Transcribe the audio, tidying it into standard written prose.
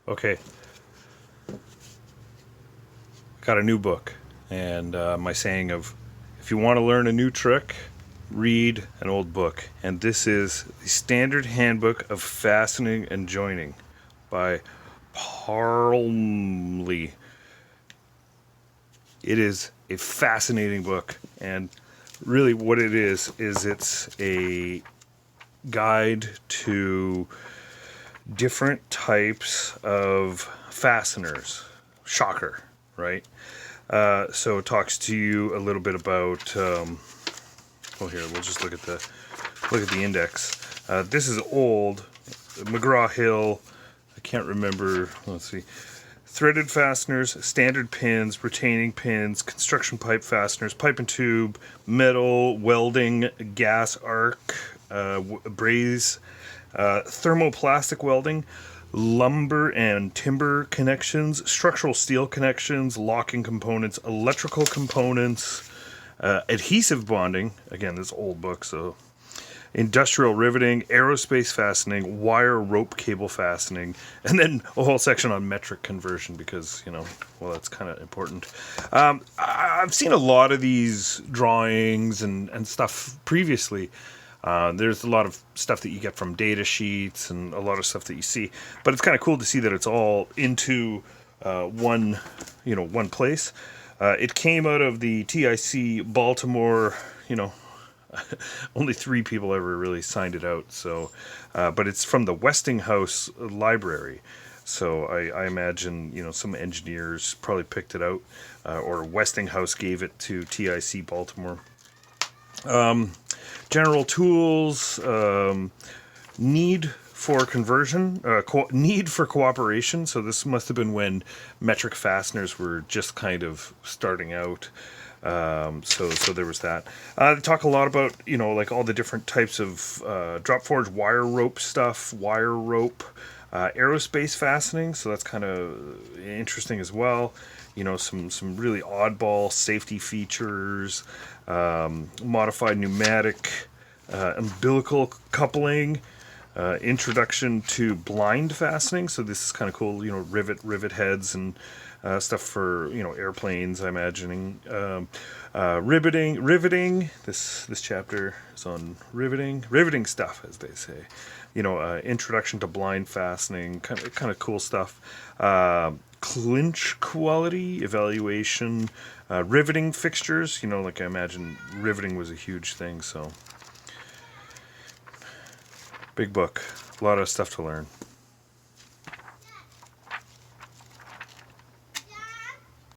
Okay, got a new book, and my saying of if you want to learn a new trick, read an old book. And this is the Standard Handbook of Fastening and Joining by Parmley. It is a fascinating book, and really what it is it's a guide to different types of fasteners. Shocker, right? So it talks to you a little bit about. Well, here we'll just look at the index. This is old, McGraw Hill. I can't remember. Let's see. Threaded fasteners, standard pins, retaining pins, construction pipe fasteners, pipe and tube, metal, welding, gas arc, braze, thermoplastic welding, lumber and timber connections, structural steel connections, locking components, electrical components, adhesive bonding. Again, this old book, so industrial riveting, aerospace fastening, wire rope cable fastening, and then a whole section on metric conversion because, well, that's kind of important. I've seen a lot of these drawings and stuff previously. There's a lot of stuff that you get from data sheets and a lot of stuff that you see, but it's kind of cool to see that it's all into one place. It came out of the TIC Baltimore, only 3 people ever really signed it out. So, but it's from the Westinghouse Library. So I imagine some engineers probably picked it out, or Westinghouse gave it to TIC Baltimore. General tools, need for conversion, need for cooperation. So this must have been when metric fasteners were just kind of starting out. So there was that. They talk a lot about, like all the different types of drop forge wire rope stuff, wire rope, aerospace fastening. So that's kind of interesting as well. Some really oddball safety features, modified pneumatic, umbilical coupling, introduction to blind fastening. So this is kind of cool, rivet heads and stuff for airplanes. I'm imagining riveting. This chapter is on riveting stuff, as they say. Introduction to blind fastening, kind of cool stuff. Clinch quality evaluation, riveting fixtures. Like I imagine riveting was a huge thing. So big book, a lot of stuff to learn.